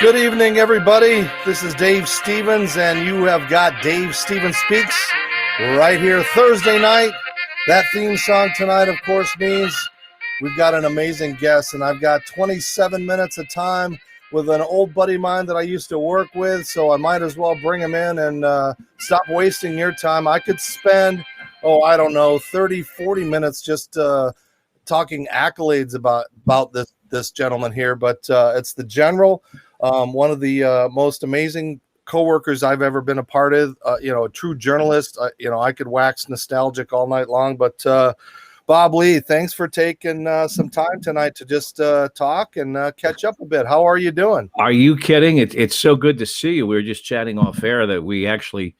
Good evening, everybody. This is Dave Stevens, and you have got Dave Stevens Speaks right here Thursday night. That theme song tonight, of course, means we've got an amazing guest, and I've got 27 minutes of time with an old buddy of mine that I used to work with, so I might as well bring him in and stop wasting your time. I could spend, 30, 40 minutes just talking accolades about this gentleman here, but it's the General, one of the most amazing coworkers I've ever been a part of, a true journalist. I could wax nostalgic all night long, but Bob Lee, thanks for taking some time tonight to just talk and catch up a bit. How are you doing? Are you kidding? It's so good to see you. We were just chatting off air that we actually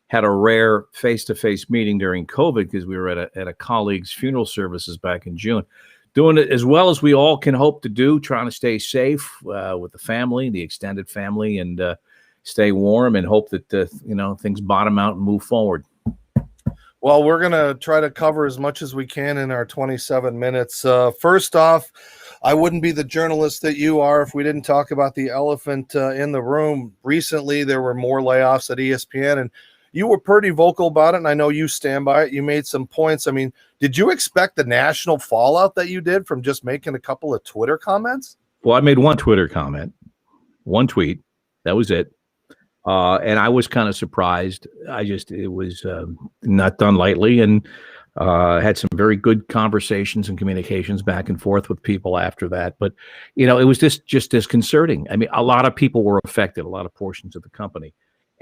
had a rare face-to-face meeting during COVID because we were at a colleague's funeral services back in June. Doing it as well as we all can hope to do, trying to stay safe with the family, the extended family, and stay warm and hope that things bottom out and move forward. Well, we're going to try to cover as much as we can in our 27 minutes. First off, I wouldn't be the journalist that you are if we didn't talk about the elephant in the room. Recently, there were more layoffs at ESPN, and you were pretty vocal about it, and I know you stand by it. You made some points. I mean, did you expect the national fallout that you did from just making a couple of Twitter comments? Well, I made one Twitter comment, one tweet. That was it. And I was kind of surprised. It was not done lightly, and had some very good conversations and communications back and forth with people after that. But, it was just disconcerting. I mean, a lot of people were affected, a lot of portions of the company.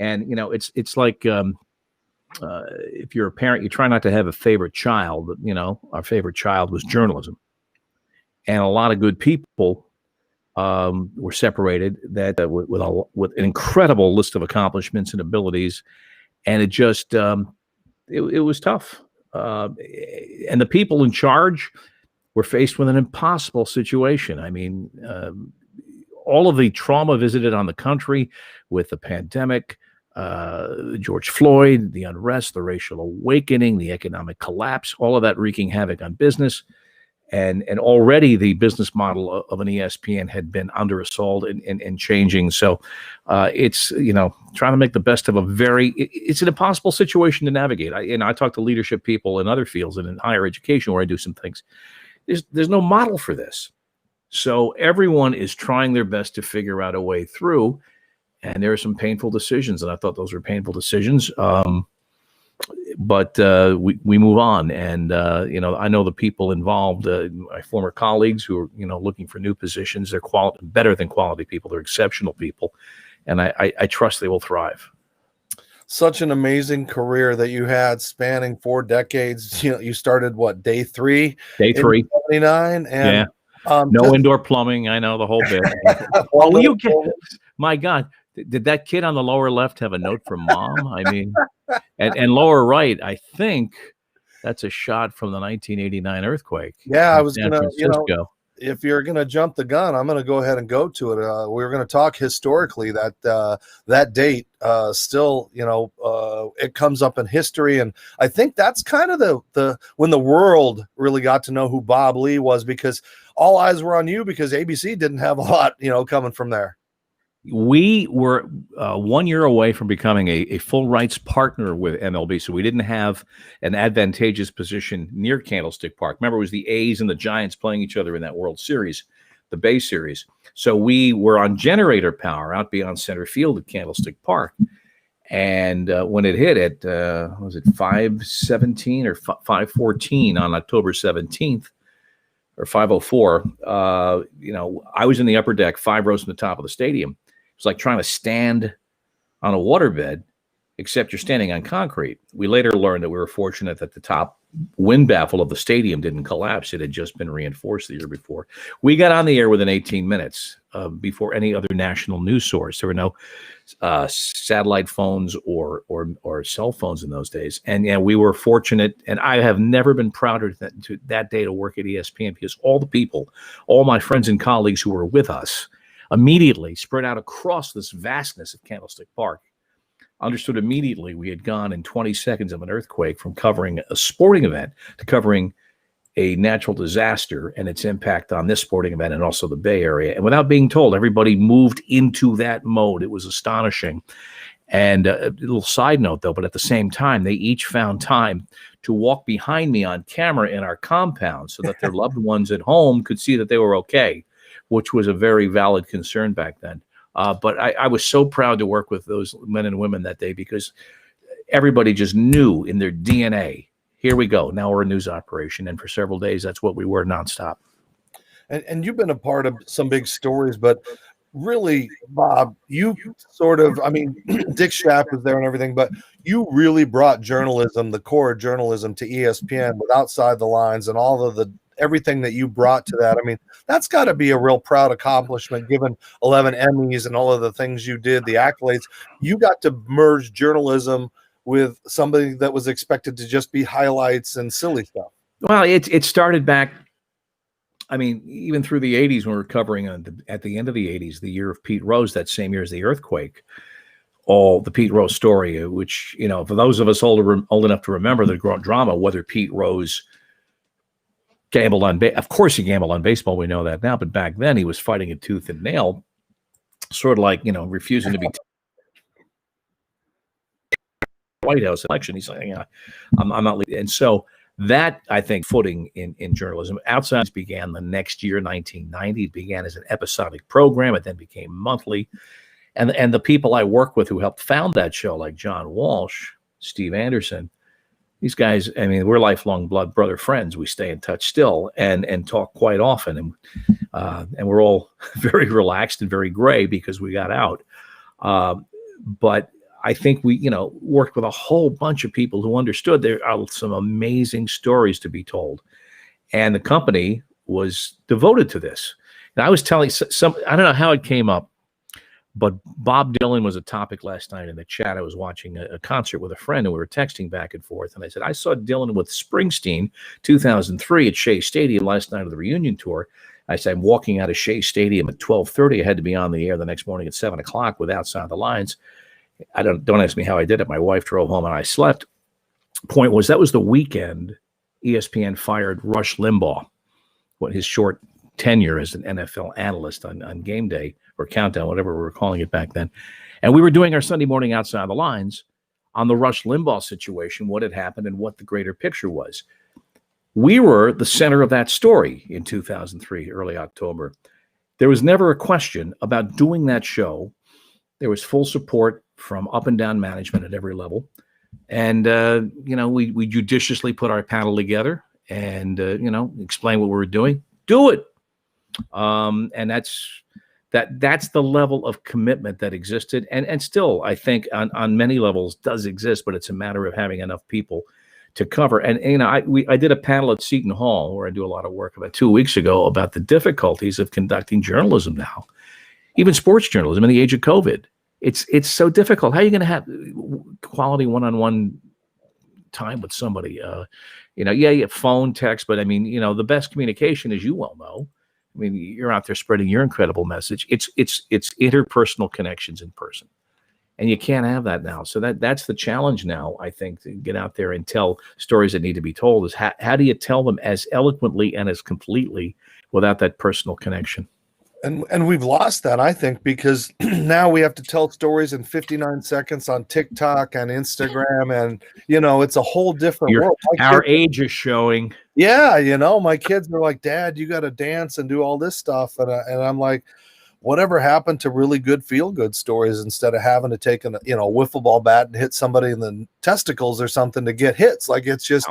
And, it's like if you're a parent, you try not to have a favorite child. But, our favorite child was journalism. And a lot of good people were separated with an incredible list of accomplishments and abilities. And it just, it was tough. And the people in charge were faced with an impossible situation. I mean, all of the trauma visited on the country with the pandemic, George Floyd, the unrest, the racial awakening, the economic collapse, all of that wreaking havoc on business. And already the business model of an ESPN had been under assault and changing. So it's, trying to make the best of it's an impossible situation to navigate. I talk to leadership people in other fields and in higher education where I do some things. There's no model for this. So everyone is trying their best to figure out a way through. And there are some painful decisions, and I thought those were painful decisions. But we move on, and I know the people involved, my former colleagues who are looking for new positions. They're better than quality people. They're exceptional people, and I trust they will thrive. Such an amazing career that you had, spanning 4 decades. You started day three, 79, and no indoor plumbing. I know the whole bit. My God. Did that kid on the lower left have a note from mom? I mean, and lower right, I think that's a shot from the 1989 earthquake. Yeah, I was going to, if you're going to jump the gun, I'm going to go ahead and go to it. We're going to talk historically that date still, it comes up in history. And I think that's kind of the when the world really got to know who Bob Lee was, because all eyes were on you because ABC didn't have a lot, coming from there. We were 1 year away from becoming a full rights partner with MLB, so we didn't have an advantageous position near Candlestick Park. Remember, it was the A's and the Giants playing each other in that World Series, the Bay Series. So we were on generator power out beyond center field at Candlestick Park. And when it hit at, was it 5:17 or 5:14 on October 17th, or 5:04, I was in the upper deck, 5 rows from the top of the stadium. It's like trying to stand on a waterbed, except you're standing on concrete. We later learned that we were fortunate that the top wind baffle of the stadium didn't collapse. It had just been reinforced the year before. We got on the air within 18 minutes before any other national news source. There were no satellite phones or cell phones in those days. And we were fortunate, and I have never been prouder that day to work at ESPN, because all the people, all my friends and colleagues who were with us, immediately spread out across this vastness of Candlestick Park, understood immediately we had gone in 20 seconds of an earthquake from covering a sporting event to covering a natural disaster and its impact on this sporting event and also the Bay Area. And without being told, everybody moved into that mode. It was astonishing. And a little side note, though, but at the same time, they each found time to walk behind me on camera in our compound so that their loved ones at home could see that they were okay, which was a very valid concern back then. But I was so proud to work with those men and women that day because everybody just knew in their DNA, here we go. Now we're a news operation. And for several days, that's what we were nonstop. And you've been a part of some big stories, but really, Bob, you sort of, I mean, Dick Schaap was there and everything, but you really brought journalism, the core of journalism, to ESPN with Outside the Lines and all of the everything that you brought to that. I mean, that's got to be a real proud accomplishment given 11 Emmys and all of the things you did, the accolades. You got to merge journalism with somebody that was expected to just be highlights and silly stuff. Well, it started back, I mean, even through the 80s when we were covering at the end of the 80s, the year of Pete Rose, that same year as the earthquake, all the Pete Rose story, which, you know, for those of us old enough to remember the drama, whether Pete Rose gambled on, of course he gambled on baseball, we know that now, but back then he was fighting it tooth and nail, sort of like, you know, refusing to be White House election. He's like, yeah, I'm not leaving. And so that, I think, footing in journalism. Outside began the next year, 1990. It began as an episodic program. It then became monthly. And the people I work with who helped found that show, like John Walsh, Steve Anderson, these guys, I mean, we're lifelong brother friends. We stay in touch still and talk quite often. And we're all very relaxed and very gray because we got out. But I think we, you know, worked with a whole bunch of people who understood there are some amazing stories to be told. And the company was devoted to this. And I was telling I don't know how it came up, but Bob Dylan was a topic last night in the chat. I was watching a concert with a friend and we were texting back and forth. And I said, I saw Dylan with Springsteen 2003 at Shea Stadium last night of the reunion tour. I said, I'm walking out of Shea Stadium at 12:30. I had to be on the air the next morning at 7 o'clock with Outside the Lines. Don't ask me how I did it. My wife drove home and I slept. Point was, that was the weekend ESPN fired Rush Limbaugh, his short tenure as an NFL analyst on game day or countdown, whatever we were calling it back then. And we were doing our Sunday morning Outside the Lines on the Rush Limbaugh situation, what had happened and what the greater picture was. We were the center of that story in 2003, early October. There was never a question about doing that show. There was full support from up and down management at every level. And, you know, we judiciously put our panel together and, you know, explain what we were doing. Do it. And that's the level of commitment that existed. And still, I think on many levels does exist, but it's a matter of having enough people to cover. And you know, I did a panel at Seton Hall where I do a lot of work about 2 weeks ago about the difficulties of conducting journalism now, even sports journalism in the age of COVID. It's so difficult. How are you going to have quality one-on-one time with somebody? You know, yeah, phone, text, but I mean, you know, the best communication, as you well know, I mean, you're out there spreading your incredible message. It's interpersonal connections in person, and you can't have that now. So that's the challenge now, I think, to get out there and tell stories that need to be told. Is how do you tell them as eloquently and as completely without that personal connection? And we've lost that, I think, because now we have to tell stories in 59 seconds on TikTok and Instagram, and you know, it's a whole different world. Our age is showing. Yeah, you know, my kids are like, Dad, you got to dance and do all this stuff, and I'm like, whatever happened to really good feel-good stories instead of having to take a wiffle ball bat and hit somebody in the testicles or something to get hits? Like, it's just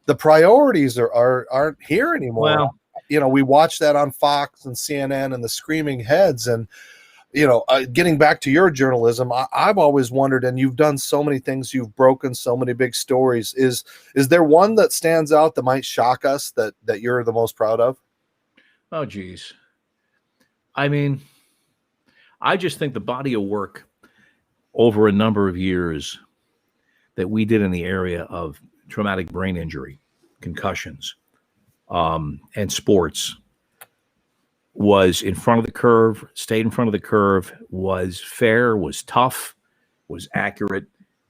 the priorities aren't here anymore. Well, you know, we watch that on Fox and CNN and the screaming heads. And, you know, getting back to your journalism, I've always wondered, and you've done so many things, you've broken so many big stories. Is there one that stands out that might shock us that you're the most proud of? Oh, geez. I mean, I just think the body of work over a number of years that we did in the area of traumatic brain injury, concussions, and sports was in front of the curve, stayed in front of the curve, was fair, was tough, was accurate.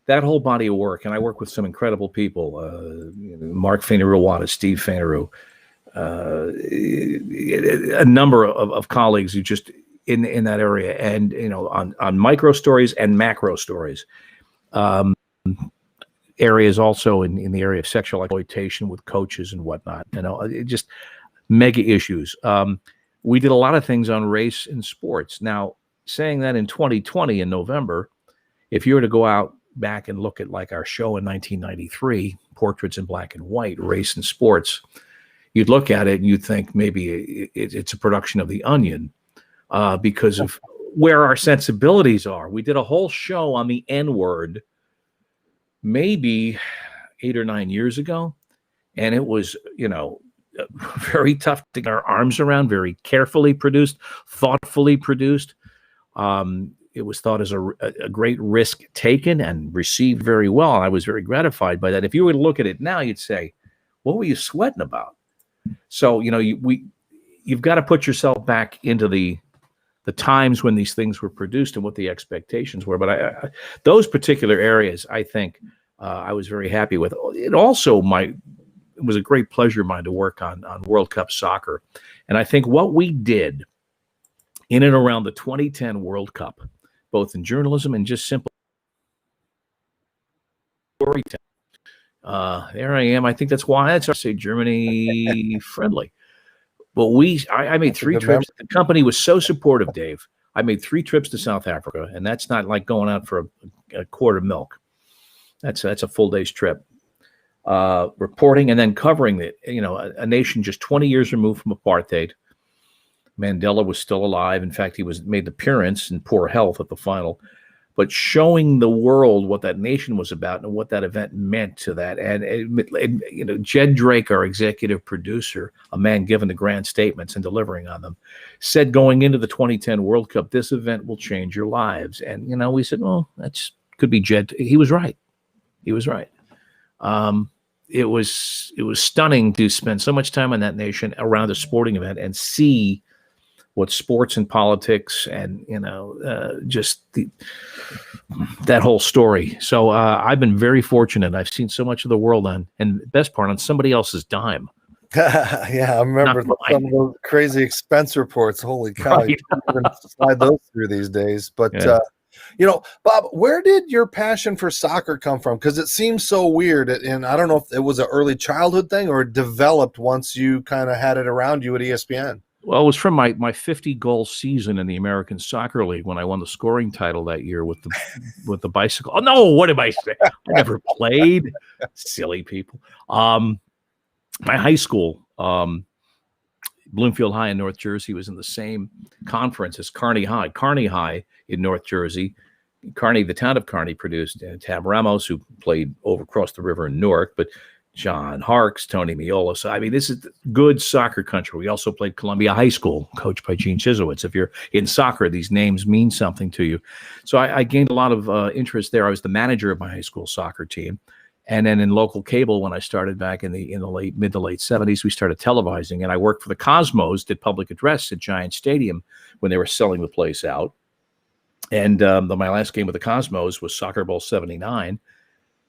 That whole body of work, and I work with some incredible people, Mark Fainaru-Wada, Steve Fainaru, a number of colleagues who just in that area, and on micro stories and macro stories. Areas also in the area of sexual exploitation with coaches and whatnot. It just mega issues. We did a lot of things on race in sports. Now, saying that in 2020 in November, if you were to go out back and look at like our show in 1993, Portraits in Black and White, Race in Sports, you'd look at it and you'd think maybe it's a production of The Onion because of where our sensibilities are. We did a whole show on the N-word maybe 8 or 9 years ago, and it was, very tough to get our arms around, very carefully produced, thoughtfully produced. It was thought as a great risk taken and received very well. And I was very gratified by that. If you were to look at it now, you'd say, what were you sweating about? So, you've got to put yourself back into the times when these things were produced and what the expectations were. But those particular areas, I think I was very happy with. It also it was a great pleasure of mine to work on World Cup soccer. And I think what we did in and around the 2010 World Cup, both in journalism and just simple storytelling. There I am. I think that's why I say Germany friendly. But I made 3 trips. The company was so supportive, Dave. I made 3 trips to South Africa, and that's not like going out for a quart of milk. That's a full day's trip. Reporting and then covering a nation just 20 years removed from apartheid. Mandela was still alive. In fact, he made an appearance in poor health at the final. But showing the world what that nation was about and what that event meant to that. And Jed Drake, our executive producer, a man given to grand statements and delivering on them, said going into the 2010 World Cup, this event will change your lives. And, we said, well, could be Jed. He was right. He was right. It was stunning to spend so much time in that nation around a sporting event and see what sports and politics and, just that whole story. So I've been very fortunate. I've seen so much of the world and the best part, on somebody else's dime. Yeah, I remember some of those crazy expense reports. Holy cow, right. You can't even slide those through these days. But, Bob, where did your passion for soccer come from? Because it seems so weird. And I don't know if it was an early childhood thing or it developed once you kind of had it around you at ESPN. Well, it was from my 50-goal season in the American Soccer League when I won the scoring title that year with the bicycle. Oh, no, what did I say? I never played. Silly people. My high school, Bloomfield High in North Jersey, was in the same conference as Kearney High. Kearney High in North Jersey. Kearney, the town of Kearney, produced Tab Ramos, who played across the river in Newark, but John Harkes, Tony Miola. So, this is good soccer country. We also played Columbia High School, coached by Gene Chisowitz. If you're in soccer, these names mean something to you. So I gained a lot of interest there. I was the manager of my high school soccer team. And then in local cable, when I started back in the mid to late 70s, we started televising. And I worked for the Cosmos, did public address at Giant Stadium when they were selling the place out. And my last game with the Cosmos was Soccer Bowl 79.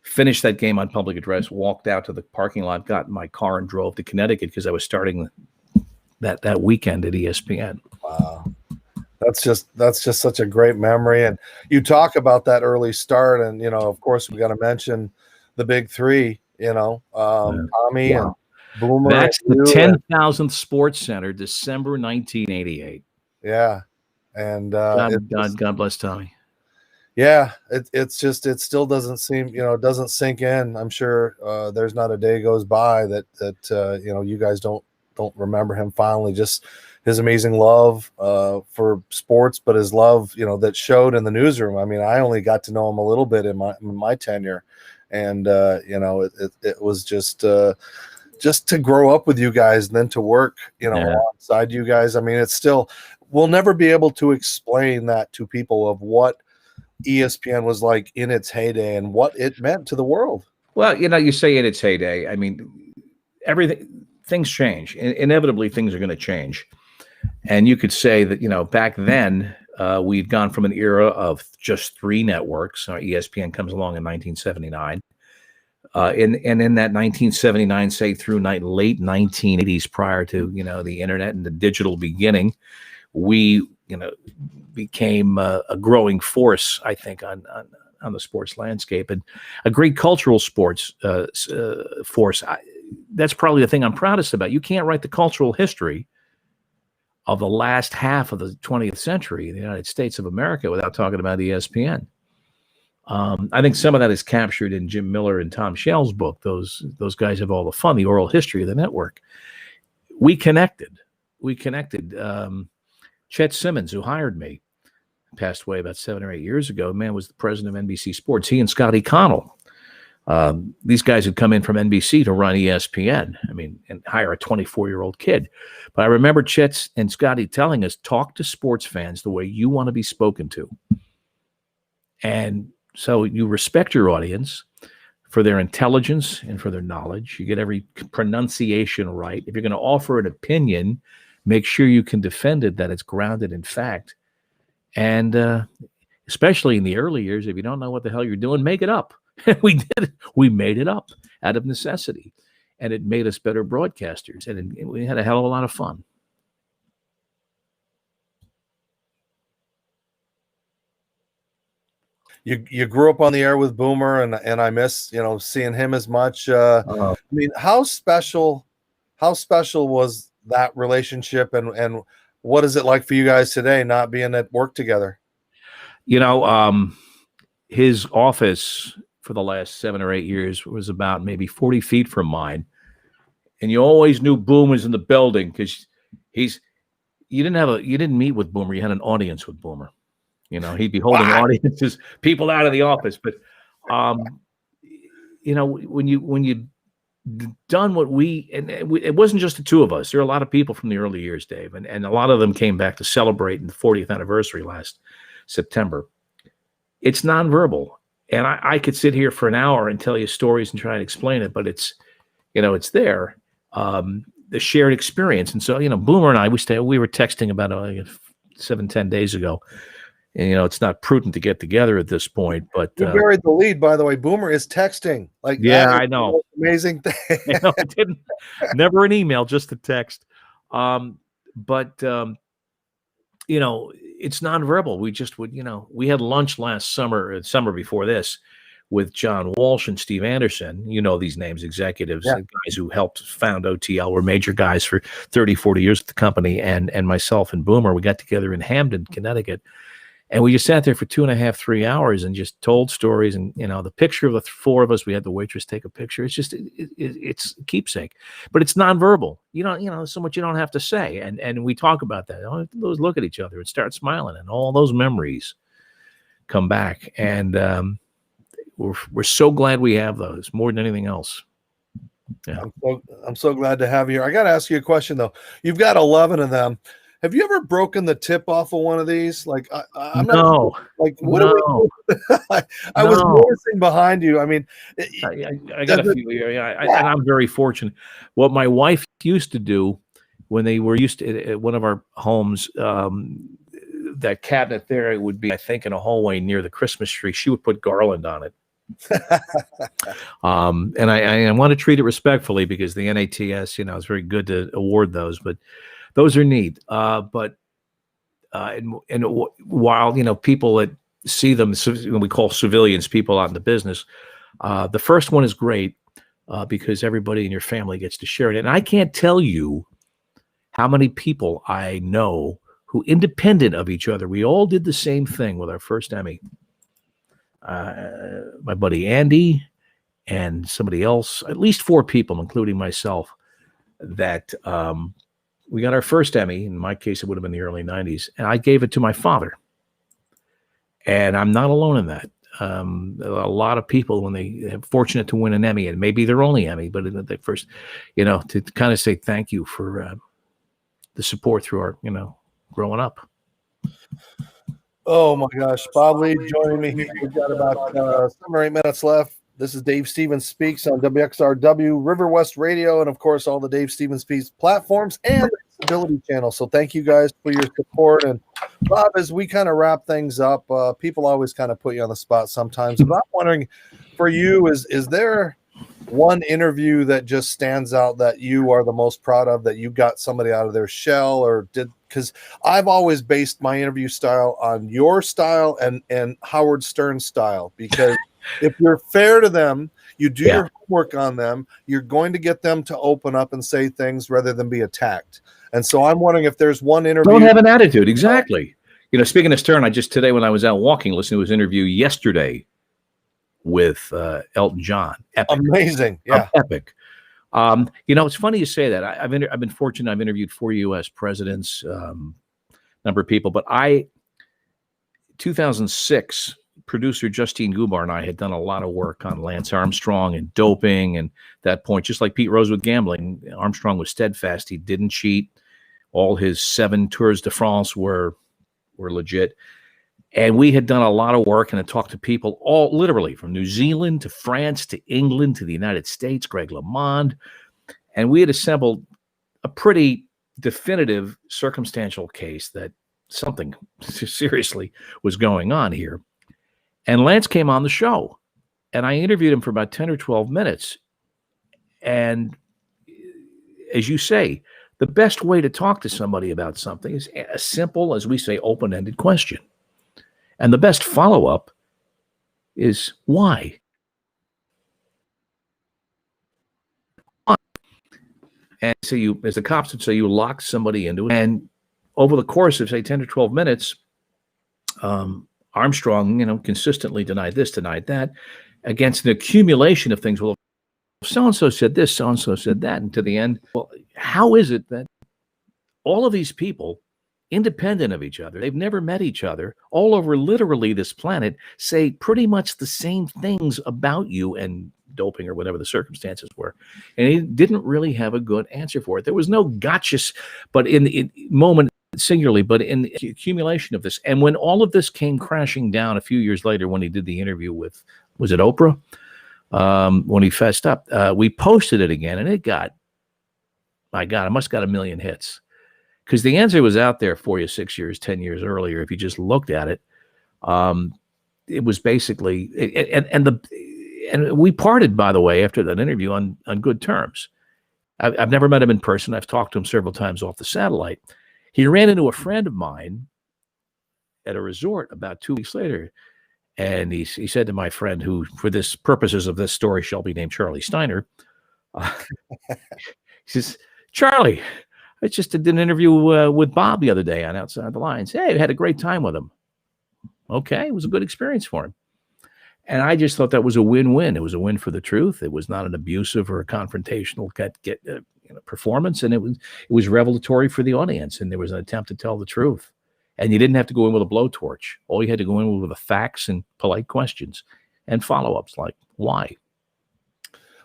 Finished that game on public address, walked out to the parking lot, got in my car and drove to Connecticut because I was starting that weekend at ESPN. Wow. That's just such a great memory. And you talk about that early start. And, of course, we got to mention the big 3, Tommy and Boomer. That's the 10,000th Sports Center, December 1988. Yeah. And God bless Tommy. Yeah, it still doesn't seem, it doesn't sink in. I'm sure there's not a day goes by that you guys don't remember him fondly. Just his amazing love for sports, but his love, that showed in the newsroom. I only got to know him a little bit in my tenure, and it was just to grow up with you guys and then to work, alongside you guys. It's still, we'll never be able to explain that to people of what ESPN was like in its heyday and what it meant to the world. Well, you say in its heyday. Things change. Inevitably, things are going to change. And you could say that, back then, we'd gone from an era of just 3 networks. ESPN comes along in 1979. in that 1979, say through late 1980s, prior to the internet and the digital beginning, we became a growing force, I think, on the sports landscape, and a great cultural sports force. That's probably the thing I'm proudest about. You can't write the cultural history of the last half of the 20th century in the United States of America without talking about ESPN. I think some of that is captured in Jim Miller and Tom Shell's book. Those guys have all the fun, the oral history of the network. We connected. Chet Simmons, who hired me, passed away about 7 or 8 years ago. Man was the president of NBC Sports. He and Scotty Connell. These guys had come in from NBC to run ESPN. I mean, and hire a 24-year-old kid. But I remember Chet and Scotty telling us, talk to sports fans the way you want to be spoken to. And so you respect your audience for their intelligence and for their knowledge. You get every pronunciation right. If you're going to offer an opinion, make sure you can defend it, that it's grounded in fact. And especially in the early years, if you don't know what the hell you're doing, make it up. We did. We made it up out of necessity, and it made us better broadcasters, and we had a hell of a lot of fun. You grew up on the air with Boomer, and I miss seeing him as much. I mean, how special was that relationship, and what is it like for you guys today, not being at work together? His office for the last 7 or 8 years was about maybe 40 feet from mine, and you always knew Boom was in the building because you didn't meet with Boomer, you had an audience with Boomer. He'd be holding audiences, people out of the office. But, when you done what it wasn't just the two of us. There are a lot of people from the early years, Dave, and a lot of them came back to celebrate in the 40th anniversary last September. It's nonverbal. And I could sit here for an hour and tell you stories and try and explain it, but it's there, the shared experience. And so, Boomer and I, we were texting about 7-10 days ago. And, it's not prudent to get together at this point, but you buried the lead, by the way. Boomer is texting. Yeah, I know. Amazing thing. Never an email, just a text. But it's nonverbal. We just would, we had lunch last summer before this, with John Walsh and Steve Anderson. These names, executives, guys who helped found OTL, were major guys for 30, 40 years at the company, and myself and Boomer, we got together in Hamden, Connecticut. And we just sat there for 2.5, 3 hours and just told stories. And, the picture of the four of us, we had the waitress take a picture. It's just, it's a keepsake, but it's nonverbal. So much you don't have to say. And we talk about that. All we have to look at each other and start smiling, and all those memories come back. And we're so glad we have those more than anything else. Yeah. I'm so glad to have you here. I got to ask you a question, though. You've got 11 of them. Have you ever broken the tip off of one of these? I'm no. Not like what no. I was noticing behind you. I mean, I got a few here. And I'm very fortunate. What my wife used to do when they were used to at one of our homes, that cabinet there, it would be, I think, in a hallway near the Christmas tree. She would put garland on it. And I want to treat it respectfully, because the NATS, is very good to award those, but those are neat. But while, people that see them, we call civilians, people out in the business, the first one is great because everybody in your family gets to share it. And I can't tell you how many people I know who, independent of each other, we all did the same thing with our first Emmy. My buddy Andy and somebody else, at least 4 people, including myself, that we got our first Emmy. In my case, it would have been the early 90s. And I gave it to my father. And I'm not alone in that. A lot of people, when they are fortunate to win an Emmy, and maybe their only Emmy, but the first, to kind of say thank you for the support through our, growing up. Oh my gosh. Bob Lee joining me here. We've got about 7 or 8 minutes left. This is Dave Stevens Speaks on WXRW, River West Radio, and of course all the Dave Stevens Speaks platforms and the Disability Channel. So thank you guys for your support. And Bob, as we kind of wrap things up, people always kind of put you on the spot sometimes. But I'm wondering, for you, is there one interview that just stands out that you are the most proud of, that you got somebody out of their shell or did? Because I've always based my interview style on your style and Howard Stern's style, because if you're fair to them, you do your homework on them, you're going to get them to open up and say things rather than be attacked. And so I'm wondering if there's one interview. Don't have an attitude. Exactly. You know, speaking of Stern, today when I was out walking, listening to his interview yesterday with Elton John. Epic. Amazing. Yeah. Epic. You know, it's funny you say that. I've been fortunate. I've interviewed 4 U.S. presidents, number of people, but 2006, producer Justine Gubar and I had done a lot of work on Lance Armstrong and doping, and that point, just like Pete Rose with gambling, Armstrong was steadfast. He didn't cheat. All his 7 Tours de France were legit. And we had done a lot of work and had talked to people all literally from New Zealand to France to England to the United States, Greg LeMond. And we had assembled a pretty definitive circumstantial case that something seriously was going on here. And Lance came on the show and I interviewed him for about 10 or 12 minutes. And as you say, the best way to talk to somebody about something is a simple, as we say, open-ended question. And the best follow-up is why? And so you, as the cops would say, you lock somebody into it. And over the course of, say, 10 to 12 minutes, Armstrong, you know, consistently denied this, denied that, against an accumulation of things. Well, so-and-so said this, so-and-so said that. And to the end, well, how is it that all of these people, independent of each other, they've never met each other, all over literally this planet, say pretty much the same things about you and doping or whatever the circumstances were? And he didn't really have a good answer for it. There was no gotchas, but in the moment, singularly, but in the accumulation of this. And when all of this came crashing down a few years later, when he did the interview with, was it Oprah? When he fessed up, we posted it again, and it got, my God, it must have got 1 million hits. Because the answer was out there for you 6 years, 10 years earlier. If you just looked at it, it was basically, and we parted, by the way, after that interview on good terms. I've never met him in person. I've talked to him several times off the satellite. He ran into a friend of mine at a resort about 2 weeks later. And he said to my friend, who for this purposes of this story shall be named Charlie Steiner, he says, Charlie, I just did an interview with Bob the other day on Outside the Lines. Hey, I had a great time with him. Okay, it was a good experience for him. And I just thought that was a win-win. It was a win for the truth. It was not an abusive or a confrontational performance, and it was revelatory for the audience. And there was an attempt to tell the truth. And you didn't have to go in with a blowtorch. All you had to go in with the facts and polite questions and follow-ups like, why?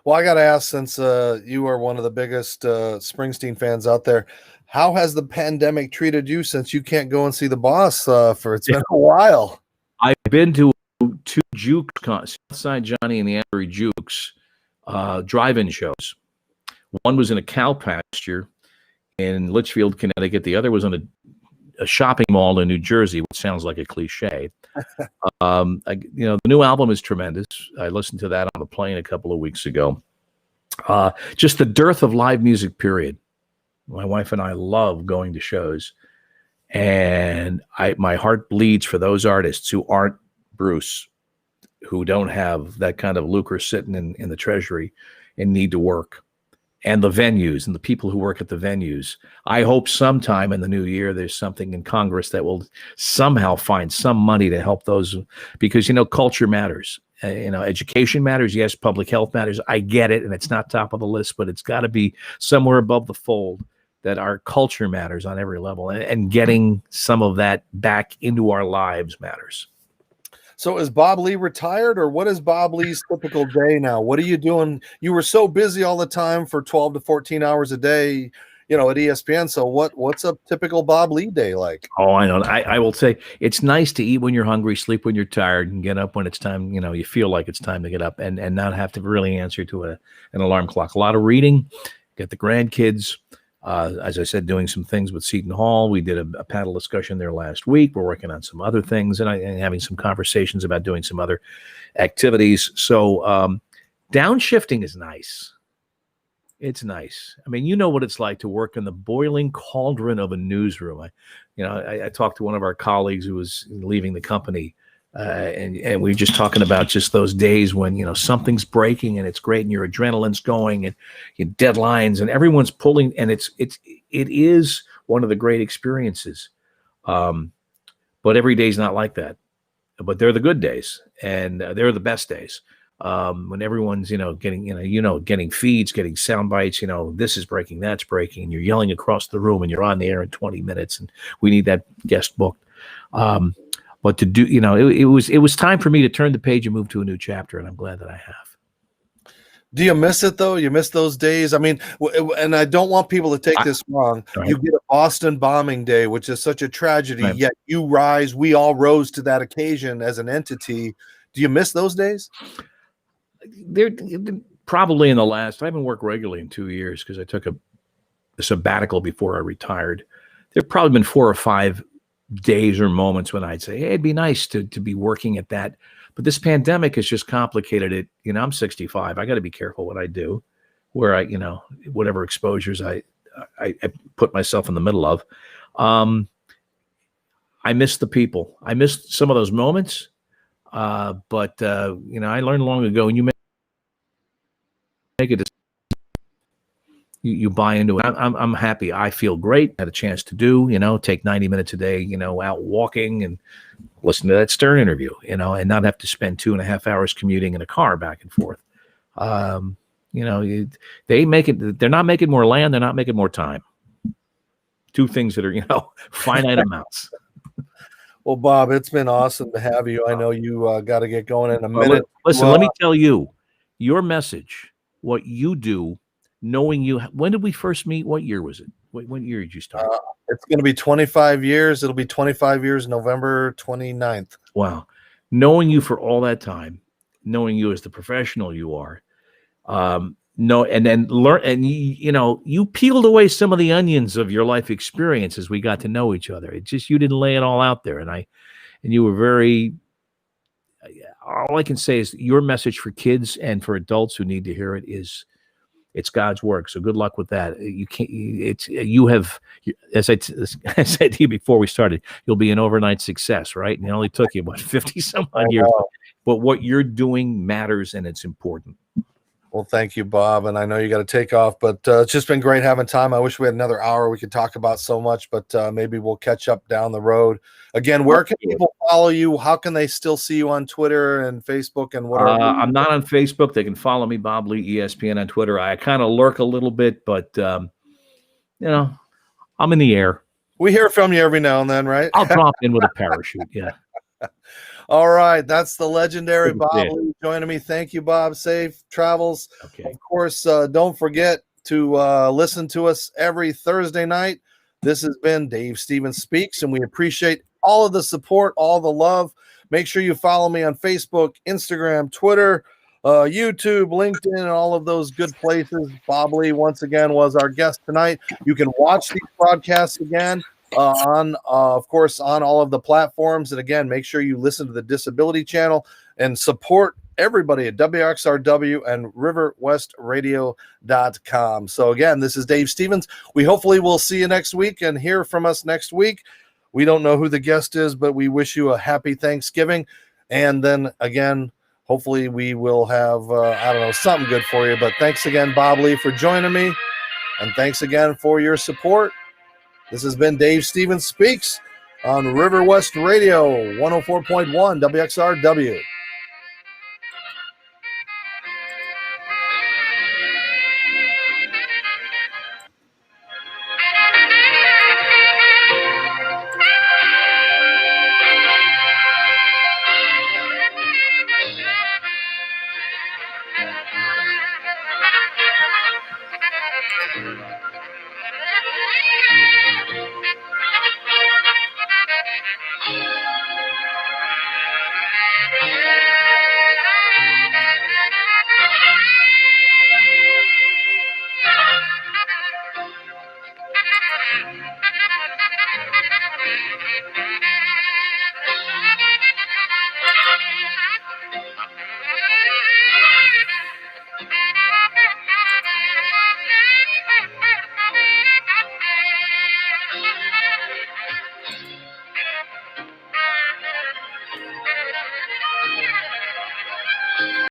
Well, I got to ask, since you are one of the biggest Springsteen fans out there, how has the pandemic treated you since you can't go and see the boss it's been a while? I've been to 2 Jukes, Southside Johnny and the Avery Jukes drive-in shows. One was in a cow pasture in Litchfield, Connecticut. The other was in a shopping mall in New Jersey, which sounds like a cliche. The new album is tremendous. I listened to that on the plane a couple of weeks ago. Just the dearth of live music, period. My wife and I love going to shows, and my heart bleeds for those artists who aren't Bruce, who don't have that kind of lucre sitting in the treasury and need to work. And the venues and the people who work at the venues. I hope sometime in the new year there's something in Congress that will somehow find some money to help those, because, culture matters. Education matters. Yes, public health matters. I get it, and it's not top of the list, but it's got to be somewhere above the fold that our culture matters on every level, and getting some of that back into our lives matters. So is Bob Lee retired, or what is Bob Lee's typical day now? What are you doing? You were so busy all the time for 12 to 14 hours a day, at ESPN. So what's a typical Bob Lee day like? Oh, I know. I will say it's nice to eat when you're hungry, sleep when you're tired, and get up when it's time, you feel like it's time to get up, and not have to really answer to an alarm clock. A lot of reading, get the grandkids. As I said, doing some things with Seton Hall. We did a panel discussion there last week. We're working on some other things and having some conversations about doing some other activities. So Downshifting is nice. It's nice. I mean, you know what it's like to work in the boiling cauldron of a newsroom. I talked to one of our colleagues who was leaving the company, and we were just talking about just those days when something's breaking and it's great and your adrenaline's going and your deadlines and everyone's pulling, and it is one of the great experiences. But every day's not like that. But they're the good days, and they're the best days. When everyone's getting feeds, getting sound bites, this is breaking, that's breaking, and you're yelling across the room and you're on the air in 20 minutes and we need that guest booked. But to do, it was time for me to turn the page and move to a new chapter, and I'm glad that I have. Do you miss it though? You miss those days? I mean, and I don't want people to take this wrong. Right. You get a Boston bombing day, which is such a tragedy, right. Yet we all rose to that occasion as an entity. Do you miss those days? They're probably in the last, I haven't worked regularly in 2 years because I took a sabbatical before I retired. There've probably been 4 or 5 days or moments when I'd say, hey, it'd be nice to be working at that. But this pandemic has just complicated it. I'm 65. I got to be careful what I do, where I, whatever exposures I put myself in the middle of. I miss the people. I miss some of those moments. But I learned long ago, when you make it, you buy into it. I'm happy. I feel great. I had a chance to take 90 minutes a day, out walking and listen to that Stern interview, and not have to spend 2.5 hours commuting in a car back and forth. They make it, they're not making more land. They're not making more time. 2 things that are, finite amounts. Well, Bob, it's been awesome to have you. I know you got to get going in a minute. Listen, let me tell you, your message, what you do, knowing you. When did we first meet? What year was it? What year did you start? It's going to be 25 years. It'll be 25 years, November 29th. Wow. Knowing you for all that time, knowing you as the professional you are, and then learn, and you peeled away some of the onions of your life experience as we got to know each other. It just, you didn't lay it all out there. And you were very, all I can say is your message for kids and for adults who need to hear it is, it's God's work. So good luck with that. You can't, you have, as I said to you before we started, you'll be an overnight success, right? And it only took you 50 some odd years, but what you're doing matters and it's important. Well, thank you, Bob. And I know you got to take off, but it's just been great having time. I wish we had another hour. We could talk about so much, but maybe we'll catch up down the road. Again, where can people follow you? How can they still see you on Twitter and Facebook and whatever? I'm not on Facebook. They can follow me, Bob Lee, ESPN on Twitter. I kind of lurk a little bit, but, I'm in the air. We hear from you every now and then, right? I'll drop in with a parachute, yeah. All right, that's the legendary Bob Lee joining me. Thank you, Bob. Safe travels. Okay. Of course, don't forget to listen to us every Thursday night. This has been Dave Stevens Speaks, and we appreciate all of the support, all the love. Make sure you follow me on Facebook, Instagram, Twitter, YouTube, LinkedIn, and all of those good places. Bob Lee, once again, was our guest tonight. You can watch these broadcasts again of course, on all of the platforms. And again, make sure you listen to the Disability Channel and support everybody at WXRW and riverwestradio.com. So again, this is Dave Stevens. We hopefully will see you next week and hear from us next week. We don't know who the guest is, but we wish you a happy Thanksgiving. And then again, hopefully we will have, something good for you. But thanks again, Bob Lee, for joining me. And thanks again for your support. This has been Dave Stevens Speaks on River West Radio, 104.1 WXRW.